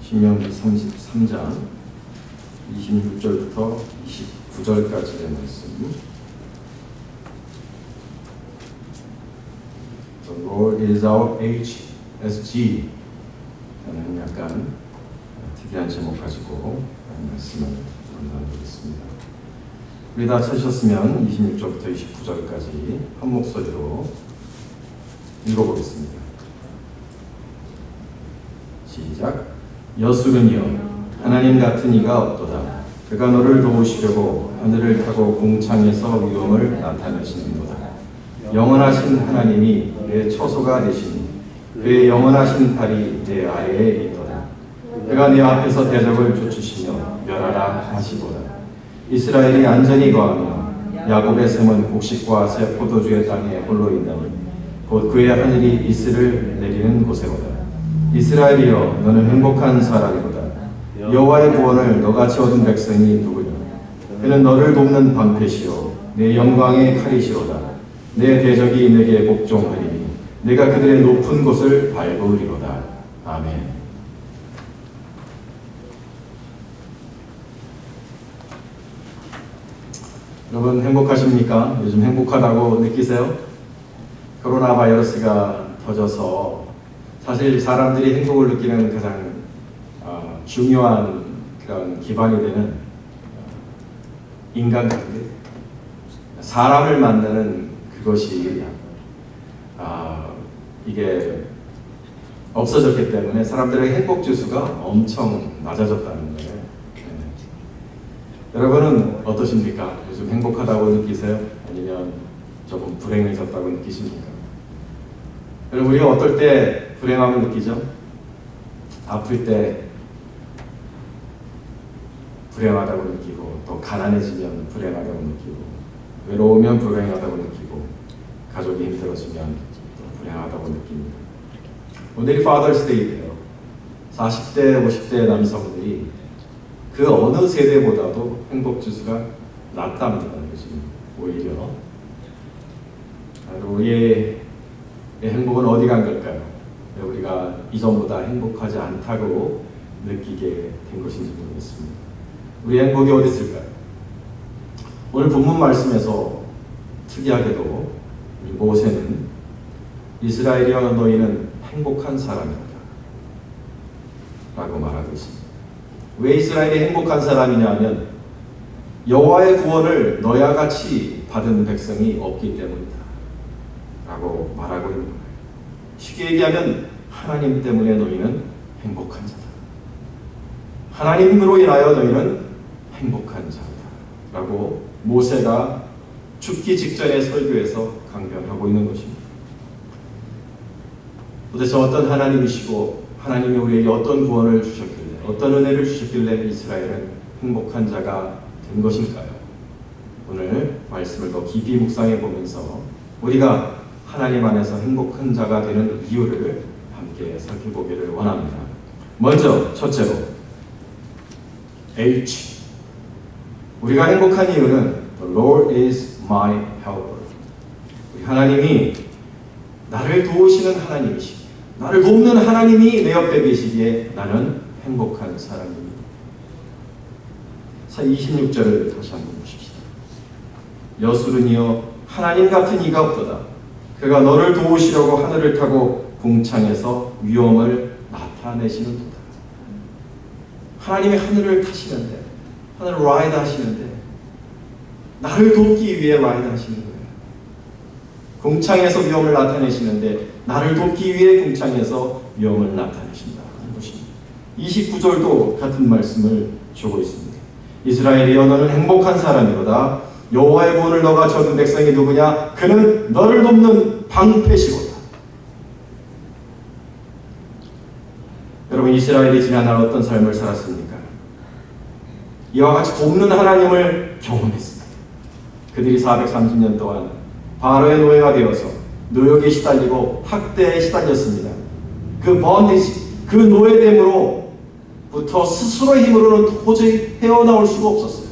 신명기 33장 26절부터 29절까지의 말씀. The Lord is our HSG 라는 약간 특이한 제목 가지고 말씀을 나누겠습니다. 우리 다 찾으셨으면 26절부터 29절까지 한 목소리로 읽어보겠습니다. 시작. 여술은이여 하나님 같은 이가 없도다. 그가 너를 도우시려고 하늘을 타고 공창에서 위엄을 나타내시는도다. 영원하신 하나님이 내 처소가 되시니 그의 영원하신 팔이 내 아래에 있도다. 그가 내 앞에서 대적을 쫓으시며 멸하라 하시도다. 이스라엘이 안전히 거하며 야곱의 샘은 곡식과 새 포도주의 땅에 홀로 있나니 곧 그의 하늘이 이슬을 내리는 곳에로다. 이스라엘이여 너는 행복한 사람이로다. 여호와의 구원을 너같이 얻은 백성이 누구냐. 그는 너를 돕는 방패시요 내 영광의 칼이시로다. 내 대적이 내게 복종하리니 내가 그들의 높은 곳을 밟으리로다. 아멘. 여러분 행복하십니까? 요즘 행복하다고 느끼세요? 코로나 바이러스가 터져서 사실 사람들이 행복을 느끼는 가장 중요한 그런 기반이 되는 인간관계, 사람을 만나는 그것이 이게 없어졌기 때문에 사람들의 행복 지수가 엄청 낮아졌다는 거예요. 여러분은 어떠십니까? 요즘 행복하다고 느끼세요? 아니면 조금 불행해졌다고 느끼십니까? 여러분 우리가 어떨 때 불행함을 느끼죠? 아플 때 불행하다고 느끼고, 또 가난해지면 불행하다고 느끼고, 외로우면 불행하다고 느끼고, 가족이 힘들어지면 또 불행하다고 느낍니다. 오늘이 Father's Day예요. 40대, 50대 남성들이 그 어느 세대보다도 행복 지수가 낮답니다. 요즘 오히려. 우리의 행복은 어디 간 걸까요? 왜 우리가 이전보다 행복하지 않다고 느끼게 된 것인지 모르겠습니다. 우리 행복이 어디 있을까요? 오늘 본문 말씀에서 특이하게도 우리 모세는 이스라엘이여 너희는 행복한 사람이다 라고 말하고 있습니다. 왜 이스라엘이 행복한 사람이냐면 여호와의 구원을 너희와 같이 받은 백성이 없기 때문이다 라고 말하고 있는 거예요. 쉽게 얘기하면 하나님 때문에 너희는 행복한 자다. 하나님으로 인하여 너희는 행복한 자다 라고 모세가 죽기 직전의 설교에서 강변하고 있는 것입니다. 도대체 어떤 하나님이시고 하나님이 우리에게 어떤 구원을 주셨길래, 어떤 은혜를 주셨길래 이스라엘은 행복한 자가 된 것일까요? 오늘 말씀을 더 깊이 묵상해 보면서 우리가 하나님 안에서 행복한 자가 되는 이유를 함께 살펴보기를 원합니다. 먼저 첫째로 H, 우리가 행복한 이유는 The Lord is my helper. 우리 하나님이 나를 도우시는 하나님이시기에, 나를 돕는 하나님이 내 옆에 계시기에 나는 행복한 사람입니다. 26절을 다시 한번 보십시다. 여술은이여 하나님 같은 이가 없도다. 그가 너를 도우시려고 하늘을 타고 궁창에서 위엄을 나타내시는도다. 하나님이 하늘을 타시는데, 하늘을 라이드 하시는데 나를 돕기 위해 라이드 하시는 거예요. 궁창에서 위엄을 나타내시는데 나를 돕기 위해 궁창에서 위엄을 나타내신다. 29절도 같은 말씀을 주고 있습니다. 이스라엘이여 너는 행복한 사람이로다. 여호와의 구원을 너가 얻은 백성이 누구냐? 그는 너를 돕는 방패시로다. 여러분 이스라엘이 지난날 어떤 삶을 살았습니까? 이와 같이 돕는 하나님을 경험했습니다. 그들이 430년 동안 바로의 노예가 되어서 노역에 시달리고 학대에 시달렸습니다. 그 번디지, 그 노예됨으로부터 스스로의 힘으로는 도저히 헤어나올 수가 없었어요.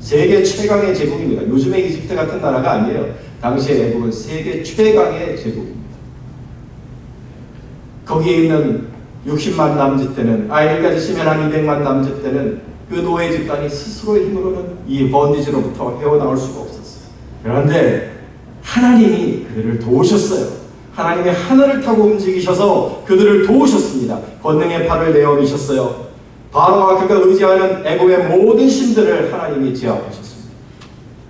세계 최강의 제국입니다. 요즘의 이집트 같은 나라가 아니에요. 당시의 애국은 세계 최강의 제국입니다. 거기에 있는 60만 남짓 되는, 아이를 가지시면 한 200만 남짓 되는 그 노예 집단이 스스로의 힘으로는 이 번디지로부터 헤어나올 수가 없었어요. 그런데 하나님이 그들을 도우셨어요. 하나님의 하늘을 타고 움직이셔서 그들을 도우셨습니다. 권능의 팔을 내어미셨어요. 바로와 그가 의지하는 애굽의 모든 신들을 하나님이 제압하셨습니다.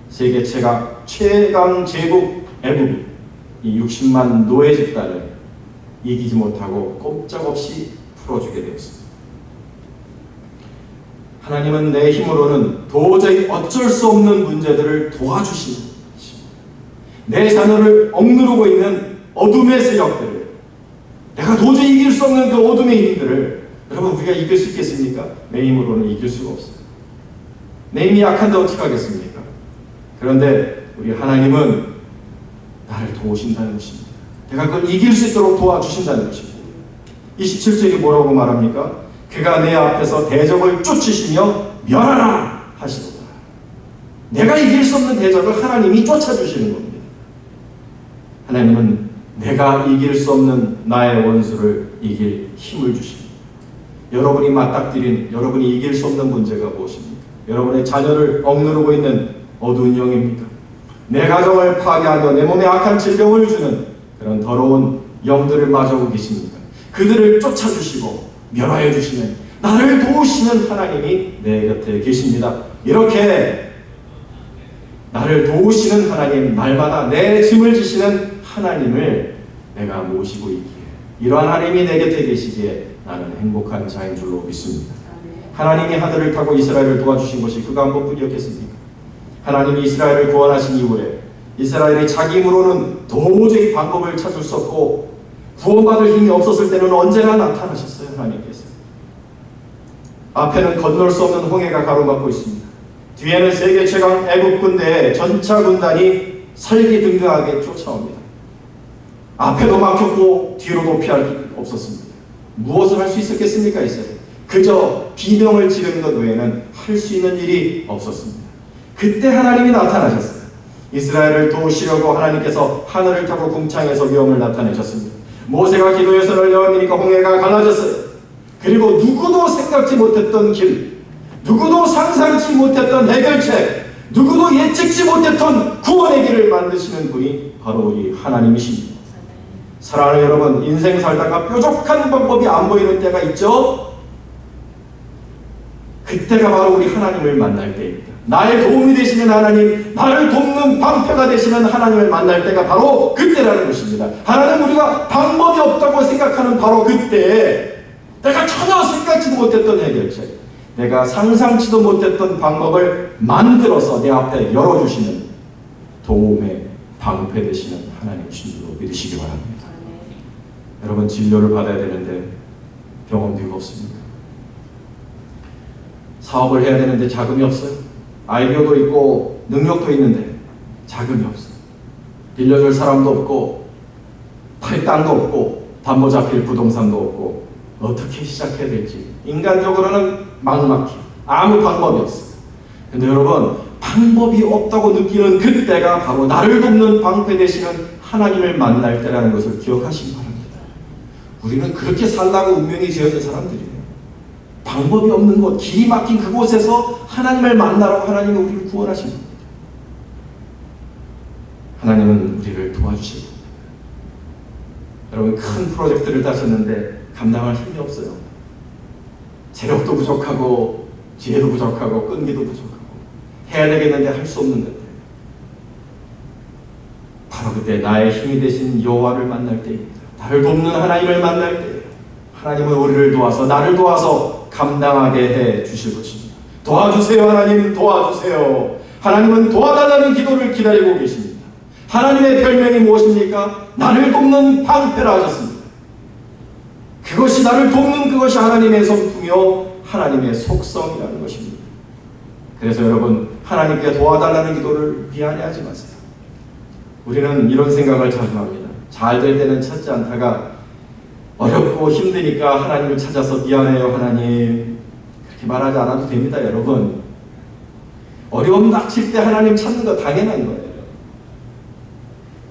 세계 최강 제국 애굽이 이 60만 노예 집단을 이기지 못하고 꼼짝없이 풀어주게 되었습니다. 하나님은 내 힘으로는 도저히 어쩔 수 없는 문제들을 도와주시는 것입니다. 내 자녀를 억누르고 있는 어둠의 세력들을, 내가 도저히 이길 수 없는 그 어둠의 힘들을 여러분 우리가 이길 수 있겠습니까? 내 힘으로는 이길 수가 없어요. 내 힘이 약한데 어떻게 하겠습니까? 그런데 우리 하나님은 나를 도우신다는 것입니다. 내가 그걸 이길 수 있도록 도와주신다는 것입니다. 27절이 뭐라고 말합니까? 그가 내 앞에서 대적을 쫓으시며 멸하라 하시도다. 내가 이길 수 없는 대적을 하나님이 쫓아주시는 겁니다. 하나님은 내가 이길 수 없는 나의 원수를 이길 힘을 주십니다. 여러분이 맞닥뜨린, 여러분이 이길 수 없는 문제가 무엇입니까? 여러분의 자녀를 억누르고 있는 어두운 영입니까? 내 가정을 파괴하며 내 몸에 악한 질병을 주는 그런 더러운 영들을 맞아오고 계십니까? 그들을 쫓아주시고 멸하여 주시는, 나를 도우시는 하나님이 내 곁에 계십니다. 이렇게 나를 도우시는 하나님, 날마다 내 짐을 지시는 하나님을 내가 모시고 있기에, 이러한 하나님이 내 곁에 계시기에 나는 행복한 자인 줄로 믿습니다. 하나님이 하늘을 타고 이스라엘을 도와주신 것이 그가 한 번뿐이었겠습니까? 하나님이 이스라엘을 구원하신 이후에 이스라엘이 자기 힘으로는 도저히 방법을 찾을 수 없고 구원받을 힘이 없었을 때는 언제나 나타나셨어요. 하나님께서 앞에는 건널 수 없는 홍해가 가로막고 있습니다. 뒤에는 세계 최강 애국 군대의 전차 군단이 설기등등하게 쫓아옵니다. 앞에도 막혔고 뒤로도 피할 수 없었습니다. 무엇을 할 수 있었겠습니까? 이스라엘 그저 비명을 지르는 것 외에는 할 수 있는 일이 없었습니다. 그때 하나님이 나타나셨어요. 이스라엘을 도우시려고 하나님께서 하늘을 타고 궁창에서 위엄을 나타내셨습니다. 모세가 기도의 손을 내어미니까 홍해가 갈라졌어요. 그리고 누구도 생각지 못했던 길, 누구도 상상치 못했던 해결책, 누구도 예측치 못했던 구원의 길을 만드시는 분이 바로 우리 하나님이십니다. 사랑하는 여러분, 인생 살다가 뾰족한 방법이 안 보이는 때가 있죠? 그때가 바로 우리 하나님을 만날 때입니다. 나의 도움이 되시는 하나님, 나를 돕는 방패가 되시는 하나님을 만날 때가 바로 그때라는 것입니다. 하나님, 우리가 방법이 없다고 생각하는 바로 그때에 내가 전혀 생각지도 못했던 해결책, 내가 상상치도 못했던 방법을 만들어서 내 앞에 열어주시는 도움의 방패 되시는 하나님이신 줄로 믿으시기 바랍니다. 여러분, 진료를 받아야 되는데 병원비가 없습니까? 사업을 해야 되는데 자금이 없어요. 아이디어도 있고 능력도 있는데 자금이 없어요. 빌려줄 사람도 없고 팔 땅도 없고 담보 잡힐 부동산도 없고 어떻게 시작해야 될지 인간적으로는 막막히 아무 방법이 없어요. 근데 여러분, 방법이 없다고 느끼는 그때가 바로 나를 돕는 방패 되시는 하나님을 만날 때라는 것을 기억하시기 바랍니다. 우리는 그렇게 살라고 운명이 지어진 사람들이에요. 방법이 없는 곳, 길이 막힌 그곳에서 하나님을 만나라고 하나님이 우리를 구원하신 겁니다. 하나님은 우리를 도와주실 겁니다. 여러분, 큰 프로젝트를 따셨는데 감당할 힘이 없어요. 재력도 부족하고 지혜도 부족하고 끈기도 부족하고 해야 되겠는데 할 수 없는 것들, 바로 그때 나의 힘이 되신 여호와를 만날 때입니다. 나를 돕는 하나님을 만날 때 하나님은 우리를 도와서, 나를 도와서 감당하게 해 주실 것입니다. 도와주세요. 하나님, 도와주세요. 하나님은 도와달라는 기도를 기다리고 계십니다. 하나님의 별명이 무엇입니까? 나를 돕는 방패라 하셨습니다. 그것이, 나를 돕는 그것이 하나님의 성품이요 하나님의 속성이라는 것입니다. 그래서 여러분, 하나님께 도와달라는 기도를 미안해하지 마세요. 우리는 이런 생각을 자주 합니다. 잘 될 때는 찾지 않다가 어렵고 힘드니까 하나님을 찾아서 미안해요 하나님, 그렇게 말하지 않아도 됩니다. 여러분, 어려움 닥칠 때 하나님 찾는 거 당연한 거예요.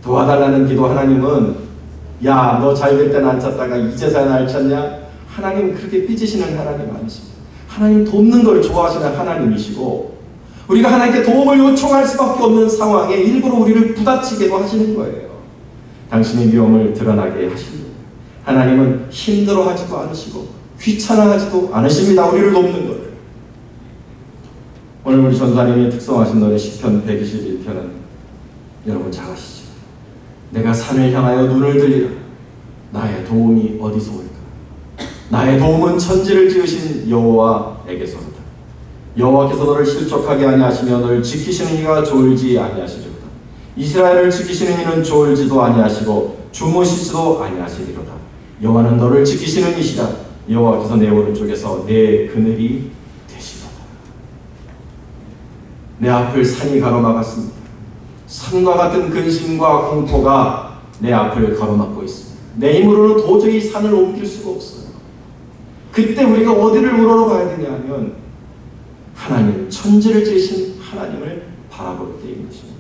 도와달라는 기도, 하나님은 야, 너 잘 될 때는 안 찾다가 이제서야 날 찾냐? 하나님은 그렇게 삐지시는 하나님 아니십니다. 하나님 돕는 걸 좋아하시는 하나님이시고 우리가 하나님께 도움을 요청할 수밖에 없는 상황에 일부러 우리를 부닥치게도 하시는 거예요. 당신의 위험을 드러나게 하십니다. 하나님은 힘들어하지도 않으시고 귀찮아하지도 않으십니다. 우리를 돕는 것을. 오늘 우리 전사님이 특성하신 노래 시편 121편은 여러분 잘 아시죠? 내가 산을 향하여 눈을 들리라. 나의 도움이 어디서 올까? 나의 도움은 천지를 지으신 여호와에게서로다. 여호와께서 너를 실족하게 아니하시며 너를 지키시는 이가 졸지 아니하시리로다. 이스라엘을 지키시는 이는 졸지도 아니하시고 주무시지도 아니하시리로다. 여호와는 너를 지키시는 이시라. 여호와께서 내 오른쪽에서 내 그늘이 되시로다. 내 앞을 산이 가로막았습니다. 산과 같은 근심과 공포가 내 앞을 가로막고 있습니다. 내 힘으로는 도저히 산을 옮길 수가 없어요. 그때 우리가 어디를 우러러봐야 되냐 하면 하나님, 천지를 지으신 하나님을 바라볼 때인 것입니다.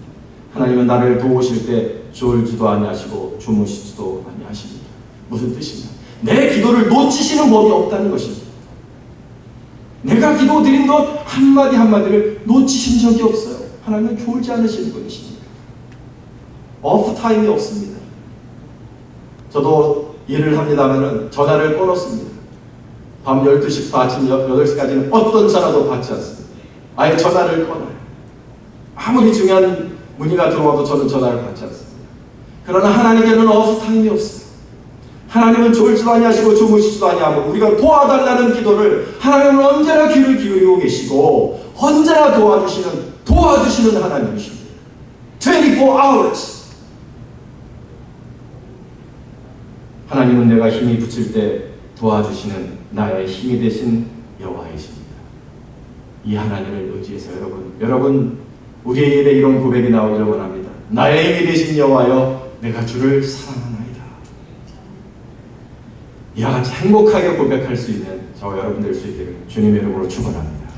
하나님은 나를 도우실 때 졸지도 아니하시고 주무시지도 아니하십니다. 무슨 뜻이냐? 내 기도를 놓치시는 법이 없다는 것입니다. 내가 기도드린 것 한마디 한마디를 놓치신 적이 없어요. 하나님은 졸지 않으시는 분이십니다. 오프타임이 없습니다. 저도 일을 합니다면 전화를 끊었습니다. 밤 12시부터 아침 8시까지는 어떤 전화도 받지 않습니다. 아예 전화를 끊어요. 아무리 중요한 문의가 들어와도 저는 전화를 받지 않습니다. 그러나 하나님께는 오프타임이 없어요. 하나님은 졸지도 아니하시고 주무시지도 아니하고 우리가 도와달라는 기도를 하나님은 언제나 귀를 기울이고 계시고 언제나 도와주시는 하나님이십니다. 24 hours. 하나님은 내가 힘이 붙일 때 도와주시는 나의 힘이 되신 여호와이십니다. 이 하나님을 의지해서 여러분 우리의 입에 이런 고백이 나오기를 원합니다. 나의 힘이 되신 여호와여, 내가 주를 사랑하나이다. 이와 같이 행복하게 고백할 수 있는 저와 여러분 될 수 있기를 주님의 이름으로 축원합니다.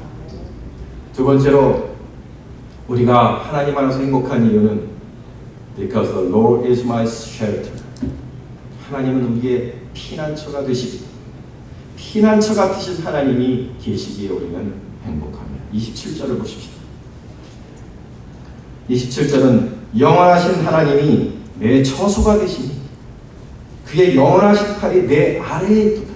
두 번째로 우리가 하나님 안에서 행복한 이유는 Because the Lord is my shelter. 하나님은 우리의 피난처가 되시고 피난처 같으신 하나님이 계시기에 우리는 행복합니다. 27절을 보십시오. 27절은 영원하신 하나님이 내 처소가 되시니 그의 영원하신 팔이 내 아래에 있도다.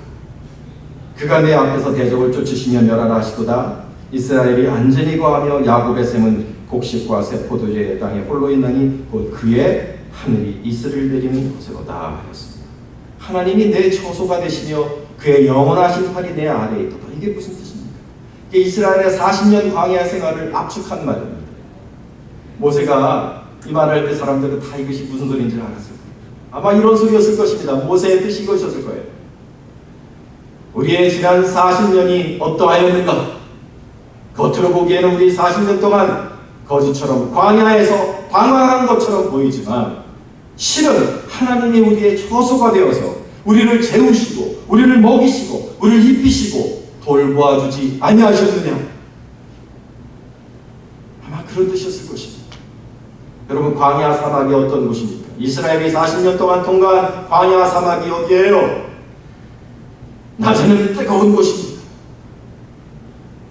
그가 내 앞에서 대적을 쫓으시며 멸하라 하시도다. 이스라엘이 안전히 거하며 야곱의 샘은 곡식과 새 포도주의 땅에 홀로 있나니 곧 그의 하늘이 이슬을 내리는 곳으로다 하였습니다. 하나님이 내 처소가 되시며 그의 영원하신 팔이 내 아래에 있도다. 이게 무슨 뜻입니까? 이게 이스라엘의 40년 광야 생활을 압축한 말입니다. 모세가 이 말을 할 때 사람들은 다 이것이 무슨 소리인지 알았을 거예요. 아마 이런 소리였을 것입니다. 모세의 뜻이 이것이었을 거예요. 우리의 지난 40년이 어떠하였는가? 겉으로 보기에는 우리 40년 동안 거지처럼 광야에서 방황한 것처럼 보이지만 실은 하나님이 우리의 처소가 되어서 우리를 재우시고 우리를 먹이시고 우리를 입히시고 돌보아주지 아니하셨느냐? 아마 그런 뜻이었을 것입니다. 여러분, 광야 사막이 어떤 곳입니까? 이스라엘이 40년 동안 통과한 광야 사막이 어디예요? 낮에는 뜨거운 곳입니다.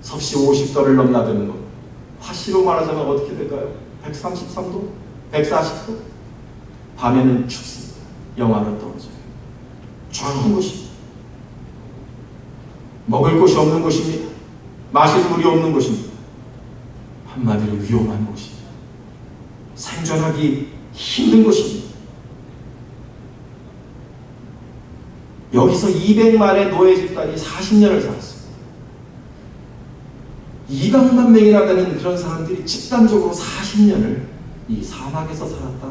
섭씨 50도를 넘나드는 것. 화씨로 말하자면 어떻게 될까요? 133도? 140도? 밤에는 춥습니다. 영하로 떨어져요. 추운 곳입니다. 먹을 곳이 없는 곳입니다. 마실 물이 없는 곳입니다. 한마디로 위험한 곳입니다. 생존하기 힘든 곳입니다. 여기서 200만의 노예 집단이 40년을 살았습니다. 200만 명이나 되는 그런 사람들이 집단적으로 40년을 이 사막에서 살았다.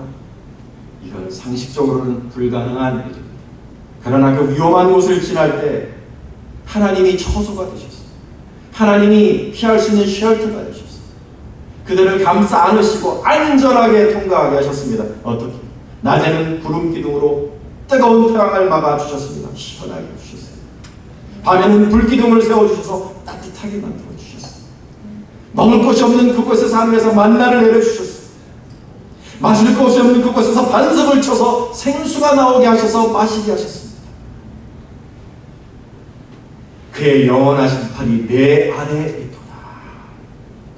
이건 상식적으로는 불가능한 일입니다. 그러나 그 위험한 곳을 지날 때 하나님이 처소가 되셨어요. 하나님이 피할 수 있는 쉘터가 되셨어요. 그들을 감싸 안으시고 안전하게 통과하게 하셨습니다. 어떻게? 낮에는 구름 기둥으로 뜨거운 태양을 막아주셨습니다. 시원하게 해주셨어요. 밤에는 불기둥을 세워주셔서 따뜻하게 만들어주셨어요. 먹을 것이 없는 그곳에서 하늘에서 만나를 내려주셨어요. 마실 것이 없는 그곳에서 반석을 쳐서 생수가 나오게 하셔서 마시게 하셨습니다. 그의 영원하신 팔이 내 아래에 있도다.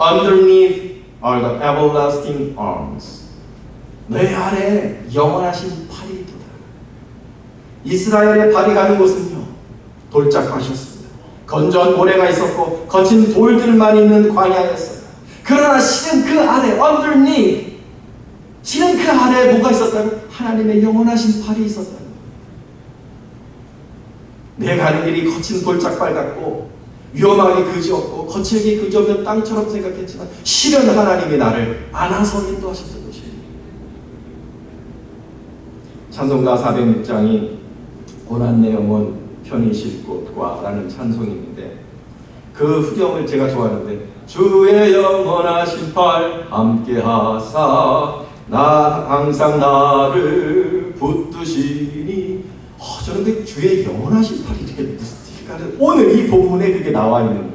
Underneath are the everlasting arms. 내 아래에 영원하신 팔이 있도다. 이스라엘의 발이 가는 곳은요, 돌짝밭이었습니다. 건조한 모래가 있었고 거친 돌들만 있는 광야였어요. 그러나 실은 그 아래, underneath, 실은 그 아래에 뭐가 있었다고? 하나님의 영원하신 팔이 있었다고. 내 가는 길이 거친 돌짝발 같고 위험하게 그지없고 거칠게 그지없는 땅처럼 생각했지만 실은 하나님이 나를 안아서 인도하셨던 것이에요. 찬송가 406장이 고난 내 영혼 편히 쉴 곳과 라는 찬송인데, 그 후렴을 제가 좋아하는데, 주의 영원하신 팔 함께 하사 나 항상 나를 붙드시니. 저는 그 주의 영원하신 팔이 이렇게 무슨, 오늘 이 본문에 그게 나와 있는 거예요.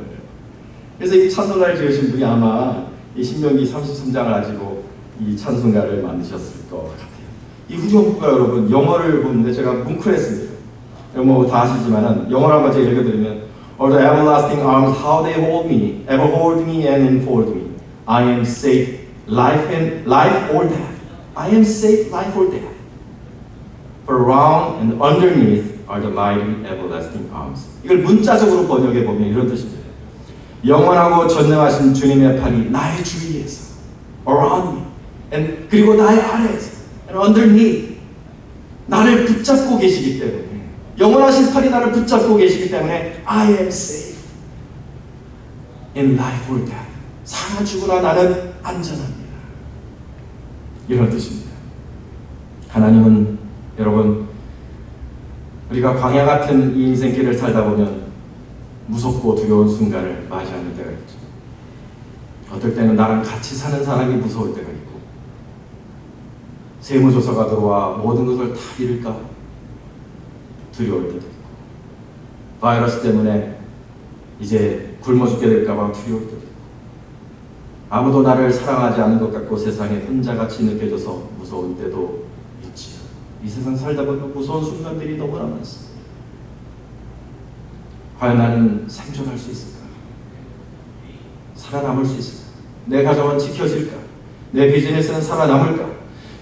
그래서 이 찬송가를 지으신 분이 아마 이 신명기 33장을 가지고 이 찬송가를 만드셨을 것 같아요. 이 후렴구가 여러분 영어를 보는데 제가 뭉클했습니다. 뭐 다 아시지만은 영어를 한번 제가 읽어드리면, Or the everlasting arms, how they hold me, ever hold me and enfold me. I am safe, life or death. I am safe, life or death. For around and underneath are the mighty everlasting arms. 이걸 문자적으로 번역해 보면 이런 뜻입니다. 영원하고 전능하신 주님의 팔이 나의 주위에서, around me, and 그리고 나의 아래에서, and underneath, 나를 붙잡고 계시기 때문에, 영원하신 팔이 나를 붙잡고 계시기 때문에 I am safe in life or death. 사나 죽으나 나는 안전합니다. 이런 뜻입니다. 하나님은 여러분, 우리가 광야 같은 이 인생길을 살다 보면 무섭고 두려운 순간을 맞이하는 때가 있죠. 어떨 때는 나랑 같이 사는 사람이 무서울 때가 있고, 세무조사가 들어와 모든 것을 다 잃을까 두려울 때도 있고, 바이러스 때문에 이제 굶어 죽게 될까봐 두려울 때도 있고, 아무도 나를 사랑하지 않는 것 같고 세상에 혼자같이 느껴져서 무서울 때도 있지요. 이 세상 살다 보면 무서운 순간들이 너무나 많습니다. 과연 나는 생존할 수 있을까? 살아남을 수 있을까? 내 가정은 지켜질까? 내 비즈니스는 살아남을까?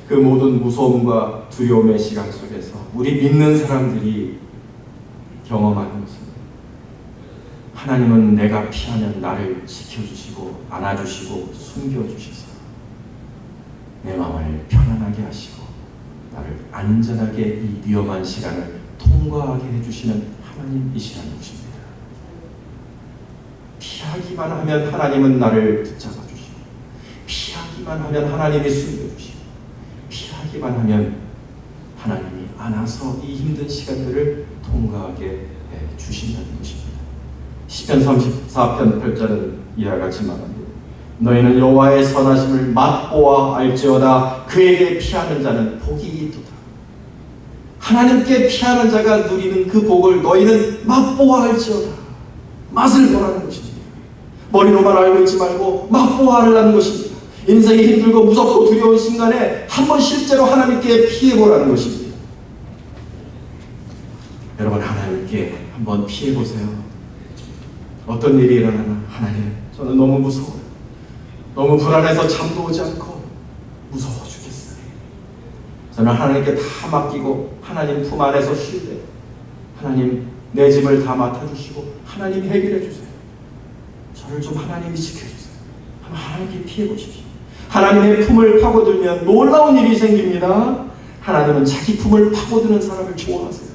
그 모든 무서움과 두려움의 시간 속에서 우리 믿는 사람들이 경험하는 것입니다. 하나님은 내가 피하면 나를 지켜주시고 안아주시고 숨겨주셔서 내 마음을 편안하게 하시고 나를 안전하게 이 위험한 시간을 통과하게 해주시는 하나님이시라는 것입니다. 피하기만 하면 하나님은 나를 붙잡아 주시고, 피하기만 하면 하나님이 숨겨주시고, 피하기만 하면 하나님이 안아서 이 힘든 시간들을 통과하게 해주신다는 것입니다. 시편 34편 8절은 이와 같이 말합니다. 너희는 여호와의 선하심을 맛보아 알지어다. 그에게 피하는 자는 복이 있도다. 하나님께 피하는 자가 누리는 그 복을 너희는 맛보아 알지어다. 맛을 보라는 것입니다. 머리로만 알고 있지 말고 맛보아 알라는 것입니다. 인생이 힘들고 무섭고 두려운 순간에 한번 실제로 하나님께 피해보라는 것입니다. 여러분, 하나님께 한번 피해보세요. 어떤 일이 일어나나, 하나님, 저는 너무 무서워요. 너무 불안해서 잠도 오지 않고 무서워 죽겠어요. 저는 하나님께 다 맡기고 하나님 품 안에서 쉴래요. 하나님, 내 짐을 다 맡아주시고 하나님이 해결해 주세요. 저를 좀 하나님이 지켜주세요. 한번 하나님께 피해보십시오. 하나님의 품을 파고들면 놀라운 일이 생깁니다. 하나님은 자기 품을 파고드는 사람을 좋아하세요.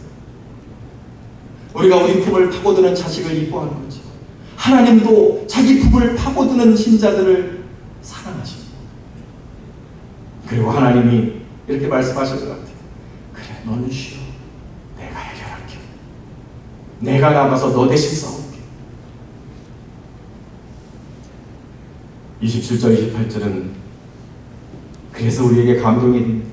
우리가 우리 품을 파고드는 자식을 이뻐하는 거죠. 하나님도 자기 품을 파고드는 신자들을 사랑하십니다. 그리고 하나님이 이렇게 말씀하실 것 같아요. 그래, 너는 쉬어. 내가 해결할게. 내가 나가서 너 대신 싸울게. 27절, 28절은 그래서 우리에게 감동이 됩니다.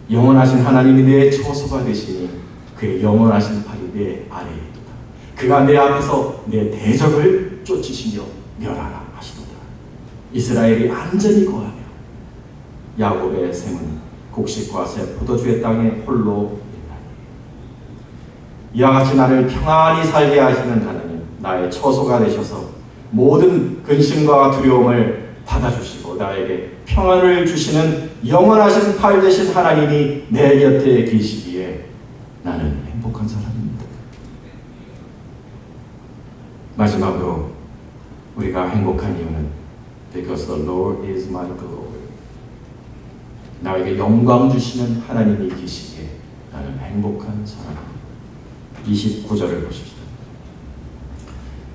영원하신 하나님이 내 처소가 되시니 그의 영원하신 팔이 내 아래에 있도다. 그가 내 앞에서 내 대적을 쫓으시며 멸하라 하시도다. 이스라엘이 안전히 거하며 야곱의 샘은 곡식과 새 포도주의 땅에 홀로 있나니. 이와 같이 나를 평안히 살게 하시는 하나님, 나의 처소가 되셔서 모든 근심과 두려움을 받아주시고 나에게 평안을 주시는 영원하신 팔 되신 하나님이 내 곁에 계시기에 나는 행복한 사람입니다. 마지막으로 우리가 행복한 이유는 Because the Lord is my glory. 나에게 영광 주시는 하나님이 계시기에 나는 행복한 사람입니다. 29절을 보십시오.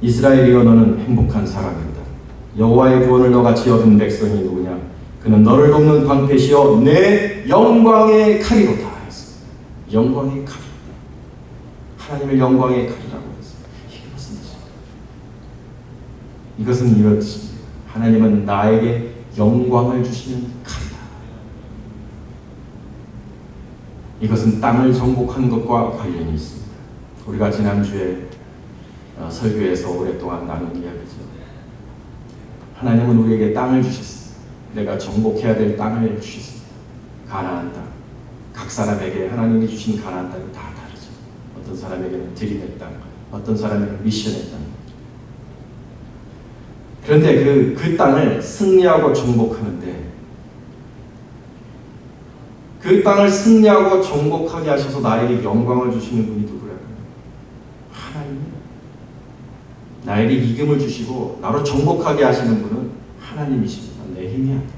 이스라엘이여 너는 행복한 사람이다. 여호와의 구원을 너같이 얻은 백성이 누구냐? 그는 너를 돕는 방패시여 내 영광의 칼이로다 했습니다. 영광의 칼이로다. 하나님을 영광의 칼이라고 했습니다. 이게 무슨 뜻입니까? 이것은 이런 뜻입니다. 하나님은 나에게 영광을 주시는 칼이다. 이것은 땅을 정복한 것과 관련이 있습니다. 우리가 지난주에 설교에서 오랫동안 나눈 이야기죠. 하나님은 우리에게 땅을 주셨습니다. 내가 정복해야 될 땅을 주셨습니다. 가나안 땅. 각 사람에게 하나님이 주신 가나안 땅이 다 다르죠. 어떤 사람에게는 드림의 땅, 어떤 사람에게는 미션의 땅. 그런데 그 땅을 승리하고 정복하는데 그 땅을 승리하고 정복하게 하셔서 나에게 영광을 주시는 분이 누구라고요? 하나님이에요. 나에게 이김을 주시고 나로 정복하게 하시는 분은 하나님이십니다. 내 힘이 아니에요.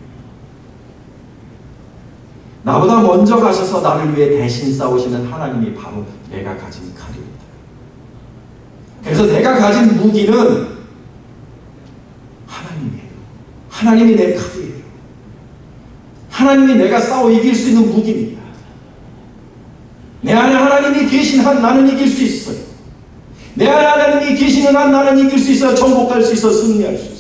나보다 먼저 가셔서 나를 위해 대신 싸우시는 하나님이 바로 내가 가진 칼입니다. 그래서 내가 가진 무기는 하나님이에요. 하나님이 내 칼이에요. 하나님이 내가 싸워 이길 수 있는 무기입니다. 내 안에 하나님이 계신 한 나는 이길 수 있어요. 내 안에 하나님이 계시는 한 나는 이길 수 있어요. 정복할 수 있어요. 승리할 수 있어요.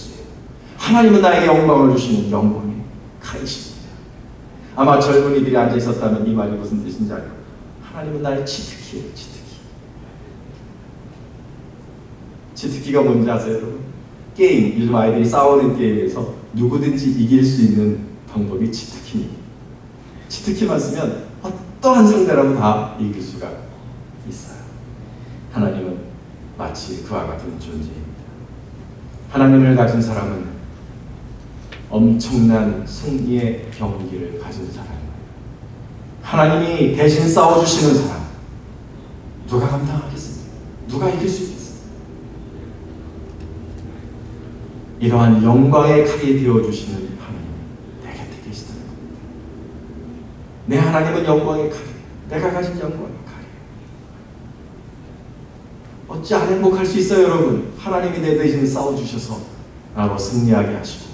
하나님은 나에게 영광을 주시는 영광의 칼이십니다. 아마 젊은이들이 앉아 있었다면 이 말이 무슨 뜻인지 알고, 하나님은 나의 치트키예요. 치트키가 뭔지 아세요, 여러분? 게임, 요즘 아이들이 싸우는 게임에서 누구든지 이길 수 있는 방법이 치트키입니다. 치트키만 쓰면 어떠한 상대라도 다 이길 수가 있어요. 하나님은 마치 그와 같은 존재입니다. 하나님을 가진 사람은 엄청난 승리의 경기를 가진 사람입니다. 하나님이 대신 싸워주시는 사람, 누가 감당하겠습니까? 누가 이길 수 있겠습니까? 이러한 영광의 칼이 되어주시는 하나님, 내 곁에 계시다는 겁니다. 내 하나님은 영광의 칼이에요. 내가 가진 영광의 칼이에요. 어찌 안 행복할 수 있어요, 여러분? 하나님이 내 대신 싸워주셔서 나로 승리하게 하시고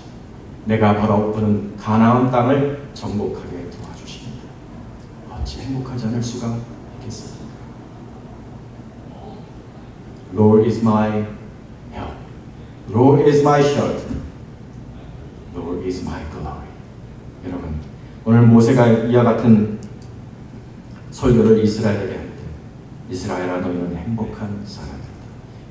내가 바라보는 가나안 땅을 정복하게 도와주십니다. 어찌 행복하지 않을 수가 있겠습니까? Lord is my help. Lord is my shelter. Lord is my glory. 여러분, 오늘 모세가 이와 같은 설교를 이스라엘에게 할 때, 이스라엘아 너희는 행복한 사람이다.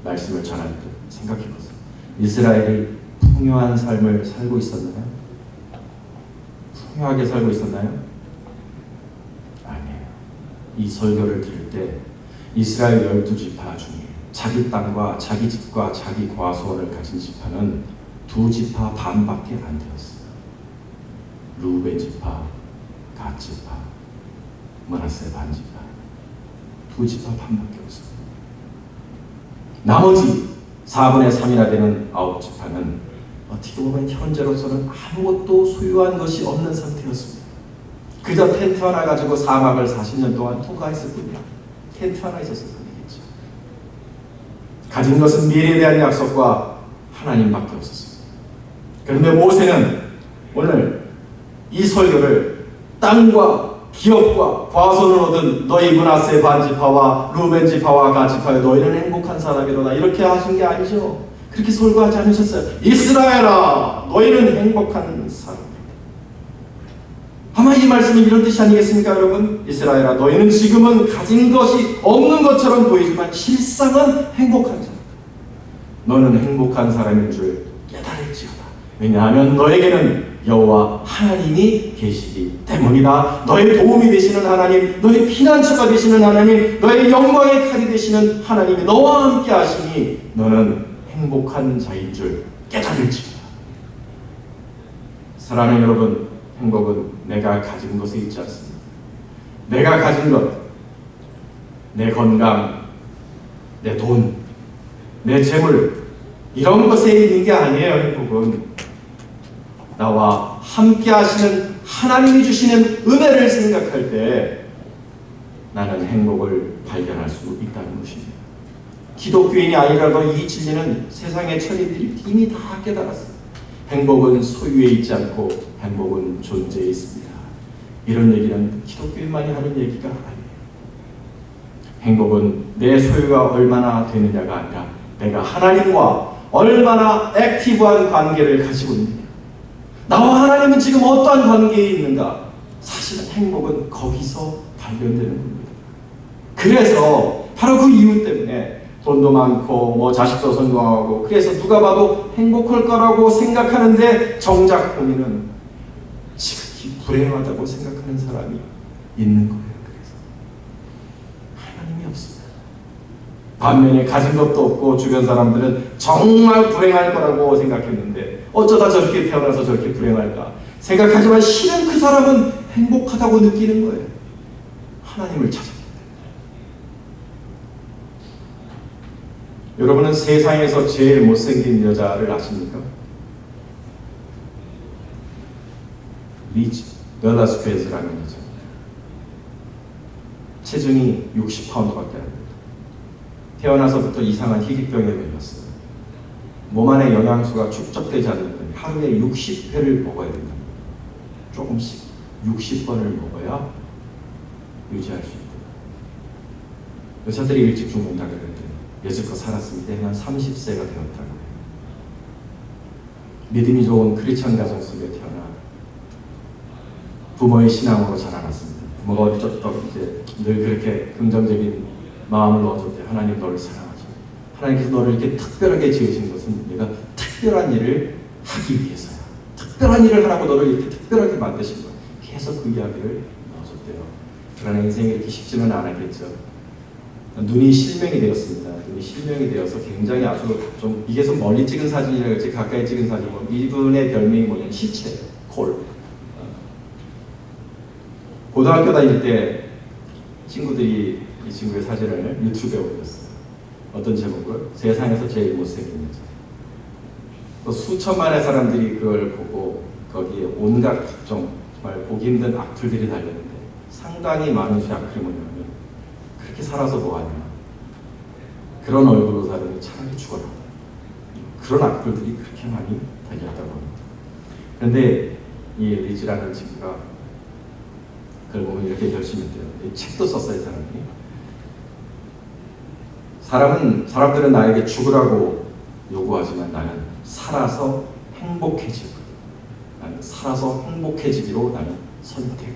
말씀을 전할 때 생각해보세요. 이스라엘이 풍요한 삶을 살고 있었나요? 풍요하게 살고 있었나요? 아니에요. 이 설교를 들을 때 이스라엘 12지파 중에 자기 땅과 자기 집과 자기 과수원을 가진 지파는 2지파 반밖에 안 되었어요. 루벤 지파, 갓 지파, 므낫세 반 지파, 2지파 반밖에 없어요. 나머지 4분의 3이나 되는 9지파는 어떻게 보면 현재로서는 아무것도 소유한 것이 없는 상태였습니다. 그저 텐트 하나 가지고 사막을 40년 동안 통과했을 뿐이야. 텐트 하나 있었을 뿐이겠죠. 가진 것은 미래에 대한 약속과 하나님밖에 없었습니다. 그런데 모세는 오늘 이 설교를 땅과 기업과 과손을 얻은 너희 므낫세 반지파와 루벤 지파와 갓 지파여 너희는 행복한 사람이로다 이렇게 하신 게 아니죠. 그렇게 설교하지 않으셨어요. 이스라엘아 너희는 행복한 사람이다. 아마 이 말씀이 이런 뜻이 아니겠습니까, 여러분? 이스라엘아 너희는 지금은 가진 것이 없는 것처럼 보이지만 실상은 행복한 사람. 너는 행복한 사람인 줄 깨달을지어다. 왜냐하면 너에게는 여호와 하나님이 계시기 때문이다. 너의 도움이 되시는 하나님, 너의 피난처가 되시는 하나님, 너의 영광의 칼이 되시는 하나님이 너와 함께 하시니 너는 행복한 자인 줄 깨달을지어다. 사랑하는 여러분, 행복은 내가 가진 것에 있지 않습니다. 내가 가진 것, 내 건강, 내 돈, 내 재물, 이런 것에 있는 게 아니에요. 행복은 나와 함께 하시는 하나님이 주시는 은혜를 생각할 때 나는 행복을 발견할 수 있다는 것입니다. 기독교인이 아니라도 이 진리는 세상의 천인들이 이미 다 깨달았어요. 행복은 소유에 있지 않고 행복은 존재에 있습니다. 이런 얘기는 기독교인만이 하는 얘기가 아니에요. 행복은 내 소유가 얼마나 되느냐가 아니라 내가 하나님과 얼마나 액티브한 관계를 가지고 있느냐. 나와 하나님은 지금 어떠한 관계에 있는가? 사실은 행복은 거기서 발견되는 겁니다. 그래서 바로 그 이유 때문에 돈도 많고 자식도 성공하고 그래서 누가 봐도 행복할 거라고 생각하는데 정작 본인은 지극히 불행하다고 생각하는 사람이 있는 거예요. 그래서 하나님이 없습니다. 반면에 가진 것도 없고 주변 사람들은 정말 불행할 거라고 생각했는데 어쩌다 저렇게 태어나서 저렇게 불행할까 생각하지만 실은 그 사람은 행복하다고 느끼는 거예요. 하나님을 찾았기 때문에. 여러분은 세상에서 제일 못생긴 여자를 아십니까? 리즈 벨라스퀘즈라는 여자입니다. 체중이 60파운드밖에 안 됩니다. 태어나서부터 이상한 희귀병에 걸렸어요. 몸 안에 영양소가 축적되지 않는 하루에 60회를 먹어야 된다. 조금씩 60번을 먹어야 유지할 수 있다. 여자들이 일찍 죽는다 그랬는데 여지껏 살았을 때는 30세가 되었다고 해요. 믿음이 좋은 크리스찬 가정 속에 태어나 부모의 신앙으로 자라났습니다. 부모가 어쩌다 이제 늘 그렇게 긍정적인 마음을 넣어줬대. 하나님 너를 사랑하죠. 하나님께서 너를 이렇게 특별하게 지으신 것은 내가 특별한 일을 하기 위해서야. 특별한 일을 하라고 너를 이렇게 특별하게 만드신 거야. 계속 그 이야기를 넣어줬대요. 그러나 인생이 이렇게 쉽지는 않았겠죠. 눈이 실명이 되었습니다. 눈이 실명이 되어서 굉장히 아주 좀 이게 좀 멀리 찍은 사진이라 그렇지 가까이 찍은 사진 보면 이분의 별명이 뭐냐면 시체, 콜. 고등학교 다닐 때 친구들이 이 친구의 사진을 유튜브에 올렸어요. 어떤 제목을? 세상에서 제일 못생긴 여자. 또 수천만의 사람들이 그걸 보고 거기에 온갖 각종 정말 보기 힘든 악플들이 달렸는데 상당히 많은 수 악플이 뭐냐면 그렇게 살아서 뭐하냐. 그런 얼굴로 살으니 차라리 죽어라. 그런 악플들이 그렇게 많이 달렸다고 합니다. 그런데 이 리즈라는 친구가 그걸 보면 이렇게 결심했대요. 이 책도 썼어요, 이 사람이. 사람들은 나에게 죽으라고 요구하지만 나는 살아서 행복해질 거다. 나는 살아서 행복해지기로 나는 선택한다.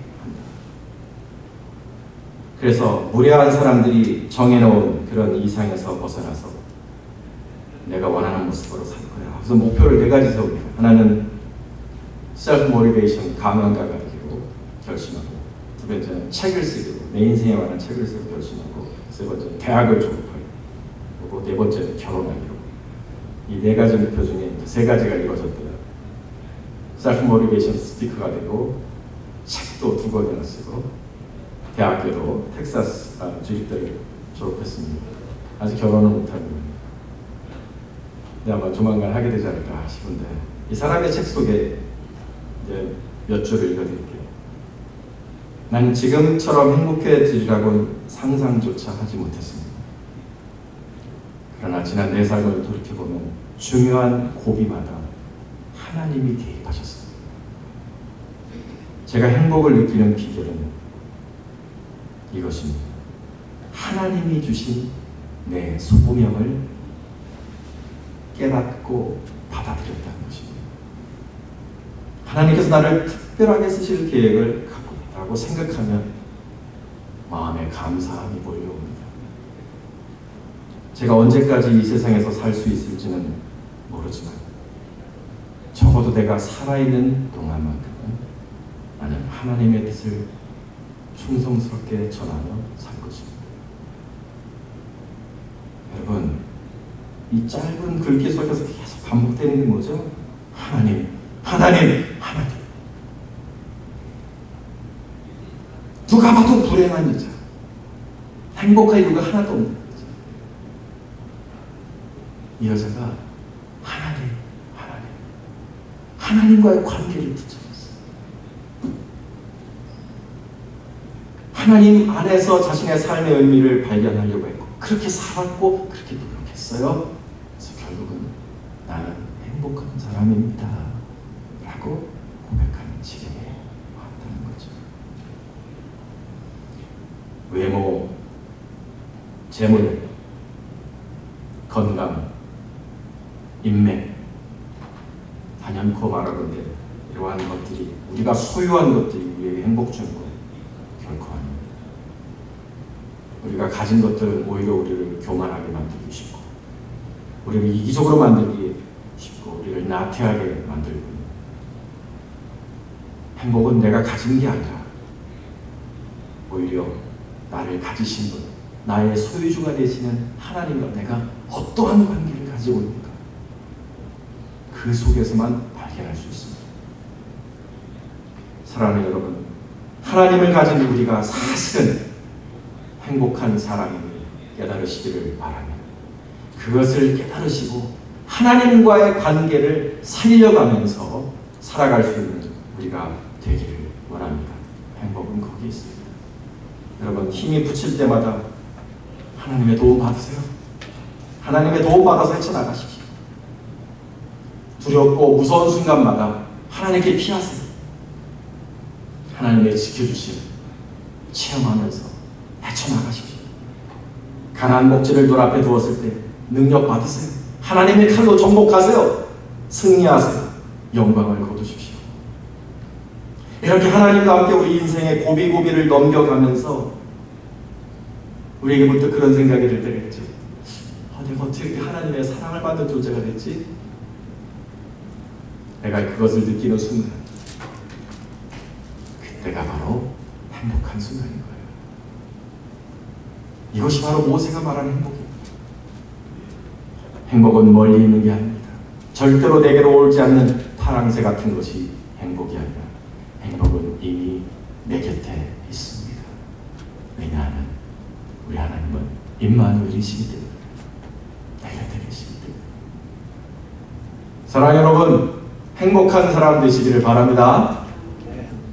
그래서 무례한 사람들이 정해놓은 그런 이상에서 벗어나서 내가 원하는 모습으로 살 거야. 그래서 목표를 4가지 세웁니다. 하나는 셀프 모티베이션, 감명가가 되기로 결심하고, 두 번째는 책을 쓰기로, 내 인생에 관한 책을 쓰기로 결심하고, 세 번째는 대학을 졸업하기로, 그리고 네 번째는 결혼하기로. 이 4가지 목표 중에 3가지가 이루어졌더라. 셀프 모티베이션 스피커가 되고, 책도 2권이나 쓰고, 대학교도 텍사스 주립대를 졸업했습니다. 아직 결혼은 못합니다. 근데 아마 조만간 하게 되지 않을까 싶은데, 이 사람의 책 속에 이제 몇 줄을 읽어드릴게요. 나는 지금처럼 행복해지리라고 상상조차 하지 못했습니다. 그러나 지난 내 삶을 돌이켜보면 중요한 고비마다 하나님이 개입하셨습니다. 제가 행복을 느끼는 비결은 이것입니다. 하나님이 주신 내 소명을 깨닫고 받아들였다는 것입니다. 하나님께서 나를 특별하게 쓰실 계획을 갖고 있다고 생각하면 마음에 감사함이 몰려옵니다. 제가 언제까지 이 세상에서 살 수 있을지는 모르지만 적어도 내가 살아있는 동안만큼은 나는 하나님의 뜻을 충성스럽게 전하며 살 것입니다. 여러분, 이 짧은 글귀 속에서 계속 반복되는 게 뭐죠? 하나님, 하나님, 하나님. 누가 봐도 불행한 여자, 행복할 이유가 하나도 없는 여자. 이 여자가 하나님, 하나님, 하나님과의 관계를 붙잡았어요. 하나님 안에서 자신의 삶의 의미를 발견하려고 했고, 그렇게 살았고, 그렇게 노력했어요. 그래서 결국은 나는 행복한 사람입니다 라고 고백하는 지경에 왔다는 거죠. 외모, 재물, 건강, 인맥, 단연코 말하건대 이러한 것들이, 우리가 소유한 것들이 우리에게 행복 주는 것 결코 아닙니다. 우리가 가진 것들은 오히려 우리를 교만하게 만들기 쉽고, 우리를 이기적으로 만들기 쉽고, 우리를 나태하게 만들고, 행복은 내가 가진 게 아니라 오히려 나를 가지신 분, 나의 소유주가 되시는 하나님과 내가 어떠한 관계를 가지고 있는가, 그 속에서만 발견할 수 있습니다. 사랑하는 여러분, 하나님을 가진 우리가 사실은 행복한 사람임을 깨달으시기를 바랍니다. 그것을 깨달으시고 하나님과의 관계를 살려가면서 살아갈 수 있는 우리가 되기를 원합니다. 행복은 거기 있습니다. 여러분, 힘이 붙일 때마다 하나님의 도움 받으세요. 하나님의 도움 받아서 헤쳐나가십시오. 두렵고 무서운 순간마다 하나님께 피하세요. 하나님의 지켜주심 체험하면서 헤쳐나가십시오. 가나안 목지를 눈앞에 두었을 때 능력 받으세요. 하나님의 칼로 정복하세요. 승리하세요. 영광을 거두십시오. 이렇게 하나님과 함께 우리 인생의 고비고비를 넘겨가면서 우리에게 문득 그런 생각이 들 때가 있죠. 내가 어떻게 하나님의 사랑을 받는 존재가 됐지? 내가 그것을 느끼는 순간, 그때가 바로 행복한 순간인 거예요. 이것이 바로 모세가 말하는 행복입니다. 행복은 멀리 있는 게 아닙니다. 절대로 내게로 오지 않는 파랑새 같은 것이 행복이 아니라 행복은 이미 내 곁에 있습니다. 왜냐하면 우리 하나님은 임마누엘이시기 때문에, 내 곁에 계시기 때문에. 사랑하는 여러분, 행복한 사람 되시기를 바랍니다.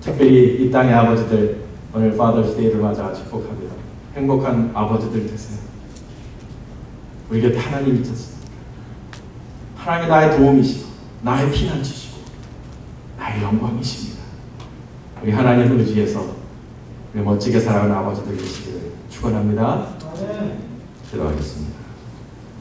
특별히 이 땅의 아버지들, 오늘 Father's Day를 맞아 축복합니다. 행복한 아버지들 되세요. 우리 곁에 하나님 있었습니다. 하나님이 나의 도움이시고 나의 피난처시고 나의 영광이십니다. 우리 하나님을 의지해서 우리 멋지게 살아가는 아버지들 되시기를 축원합니다. 기도하겠습니다.